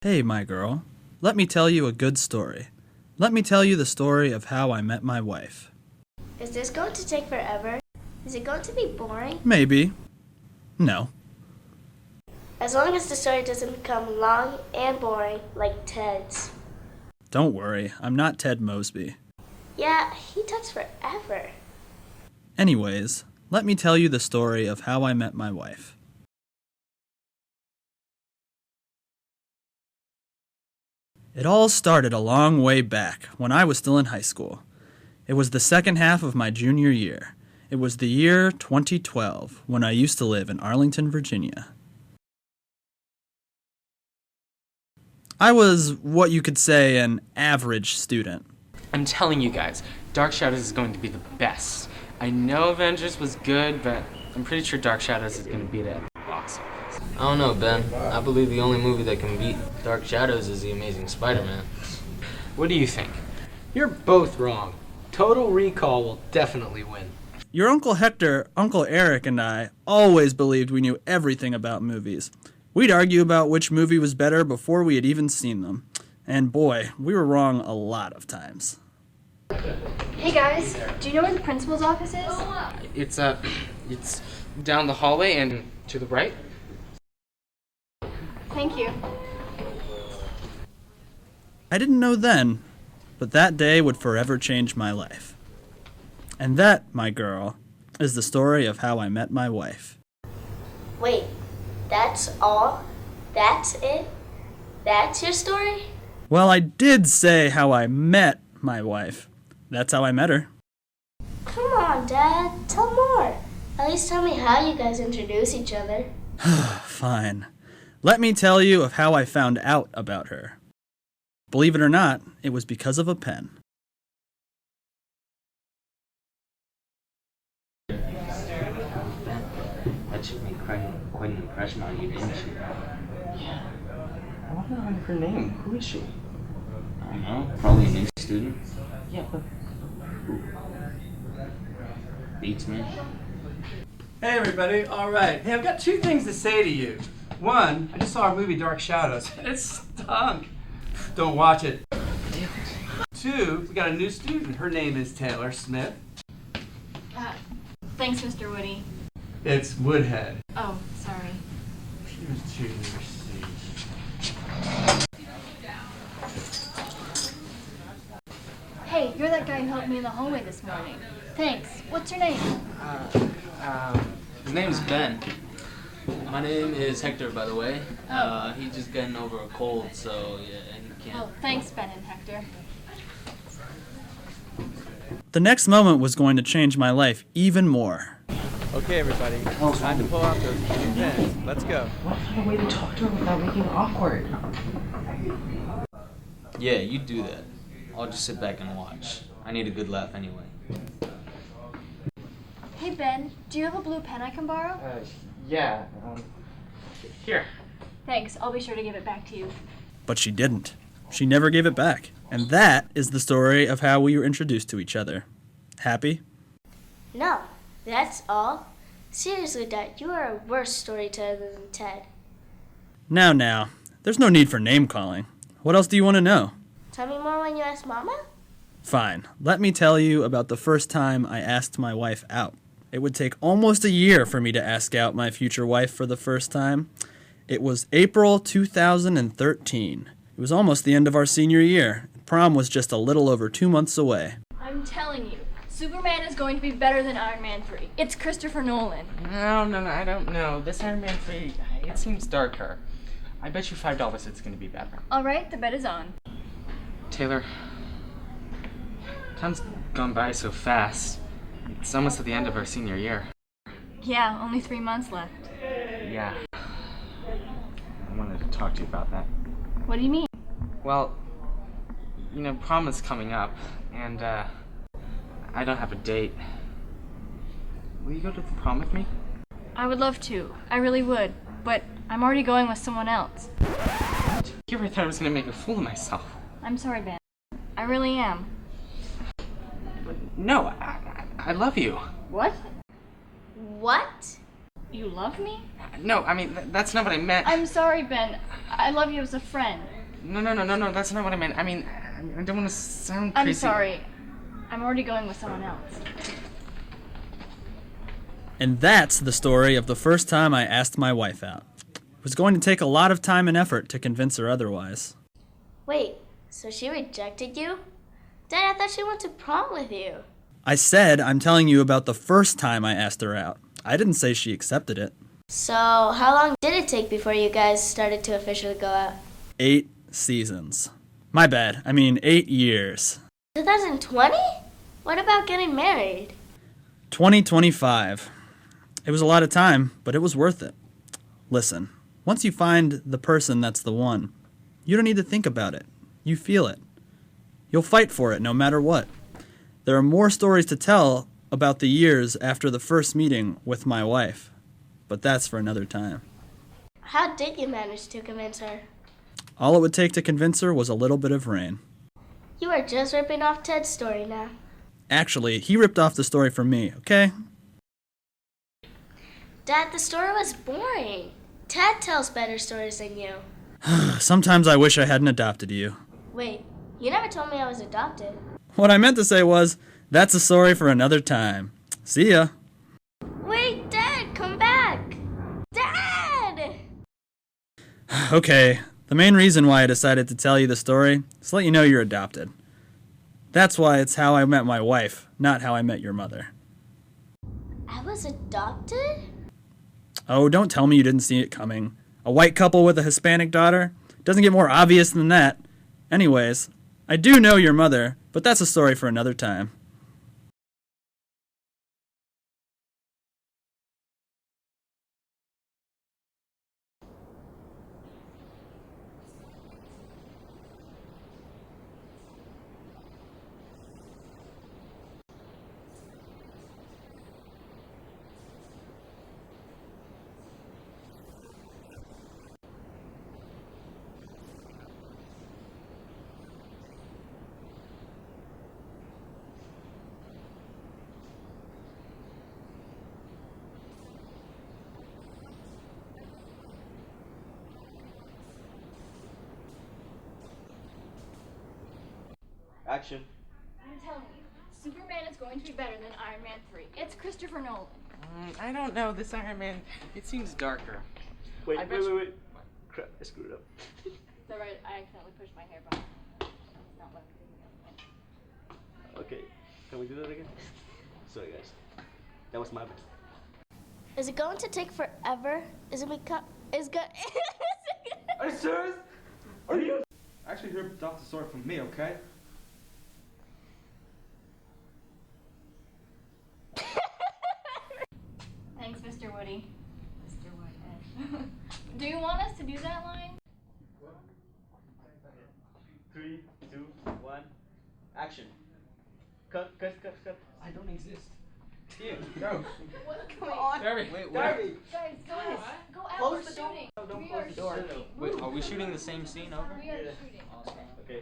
Hey, my girl, let me tell you a good story. Let me tell you the story of how I met my wife. Is this going to take forever? Is it going to be boring? Maybe. No. As long as the story doesn't become long and boring like Ted's. Don't worry, I'm not Ted Mosby. Yeah, he talks forever. Anyways, let me tell you the story of how I met my wife. It all started a long way back, when I was still in high school. It was the second half of my junior year. It was the year 2012, when I used to live in Arlington, Virginia. I was what you could say an average student. I'm telling you guys, Dark Shadows is going to be the best. I know Avengers was good, but I'm pretty sure Dark Shadows is going to beat it at the box office. I don't know, Ben. I believe the only movie that can beat Dark Shadows is The Amazing Spider-Man. What do you think? You're both wrong. Total Recall will definitely win. Your Uncle Hector, Uncle Eric, and I always believed we knew everything about movies. We'd argue about which movie was better before we had even seen them. And boy, we were wrong a lot of times. Hey guys, do you know where the principal's office is? It's down the hallway and to the right. Thank you. I didn't know then, but that day would forever change my life. And that, my girl, is the story of how I met my wife. Wait, that's all? That's it? That's your story? Well, I did say how I met my wife. That's how I met her. Come on, Dad. Tell more. At least tell me how you guys introduce each other. Fine. Let me tell you of how I found out about her. Believe it or not, it was because of a pen. That should make quite an impression on you, didn't she? Yeah. I want to know her name. Who is she? I don't know. Probably a new student. Yeah, but Beats me. Hey everybody, alright. Hey, I've got two things to say to you. One, I just saw our movie Dark Shadows. It stunk. Don't watch it. Two, we got a new student. Her name is Taylor Smith. Thanks, Mr. Woody. It's Woodhead. Oh, sorry. Hey, you're that guy who helped me in the hallway this morning. Thanks. What's your name? His name's Ben. My name is Hector, by the way. He's just getting over a cold, so yeah, he can't. Oh, thanks, Ben and Hector. The next moment was going to change my life even more. Okay, everybody, time to pull out those two pens. Let's go. what kind of way to talk to her without making it awkward? Yeah, you do that. I'll just sit back and watch. I need a good laugh anyway. Hey, Ben, do you have a blue pen I can borrow? Yeah. Here. Thanks. I'll be sure to give it back to you. But she didn't. She never gave it back. And that is the story of how we were introduced to each other. Happy? No, that's all. Seriously, Dad, you are a worse storyteller than Ted. Now, there's no need for name-calling. What else do you want to know? Tell me more when you ask Mama? Fine. Let me tell you about the first time I asked my wife out. It would take almost a year for me to ask out my future wife for the first time. It was April 2013. It was almost the end of our senior year. Prom was just a little over 2 months away. I'm telling you, Superman is going to be better than Iron Man 3. It's Christopher Nolan. No, I don't know. This Iron Man 3, it seems darker. I bet you $5 it's going to be better. All right, the bet is on. Taylor, time's gone by so fast. It's almost at the end of our senior year. Yeah, only 3 months left. Yeah. I wanted to talk to you about that. What do you mean? Well, you know, prom is coming up, and I don't have a date. Will you go to the prom with me? I would love to. I really would. But I'm already going with someone else. You ever thought I was going to make a fool of myself? I'm sorry, Ben. I really am. But no, I love you. What? What? You love me? No, I mean, that's not what I meant. I'm sorry, Ben. I love you as a friend. No, that's not what I meant. I mean, I don't want to sound crazy. I'm sorry. I'm already going with someone else. And that's the story of the first time I asked my wife out. It was going to take a lot of time and effort to convince her otherwise. Wait, so she rejected you? Dad, I thought she went to prom with you. I said I'm telling you about the first time I asked her out. I didn't say she accepted it. So, how long did it take before you guys started to officially go out? 8 seasons. My bad. I mean 8 years. 2020? What about getting married? 2025. It was a lot of time, but it was worth it. Listen, once you find the person that's the one, you don't need to think about it. You feel it. You'll fight for it no matter what. There are more stories to tell about the years after the first meeting with my wife, but that's for another time. How did you manage to convince her? All it would take to convince her was a little bit of rain. You are just ripping off Ted's story now. Actually, he ripped off the story from me, okay? Dad, the story was boring. Ted tells better stories than you. Sometimes I wish I hadn't adopted you. Wait, you never told me I was adopted. What I meant to say was, that's a story for another time. See ya. Wait, Dad, come back! Dad! Okay, the main reason why I decided to tell you the story is to let you know you're adopted. That's why it's how I met my wife, not how I met your mother. I was adopted? Oh, don't tell me you didn't see it coming. A white couple with a Hispanic daughter? Doesn't get more obvious than that. Anyways, I do know your mother, but that's a story for another time. Action. I'm telling you, Superman is going to be better than Iron Man 3. It's Christopher Nolan. I don't know. This Iron Man, it seems darker. Wait. I bet you- Crap, I screwed up. Is that right? I accidentally pushed my hair back. That's not what I'm doing. Okay, can we do that again? Sorry guys, that was my bad. Is it going to take forever? Is it become... Is go... Are you serious? Are you? Actually, hear the story from me, okay? Thanks, Mr. Woody. Mr. Whitehead. Do you want us to do that line? 3, 2, 1, action. Cut. I don't exist. Here, Go. What's going on? Darby, wait, Darby. Guys, go out. Close We're the door. shooting. No, don't We close are the door. shooting. Wait, are we shooting the same scene over? We are shooting. Awesome. Okay.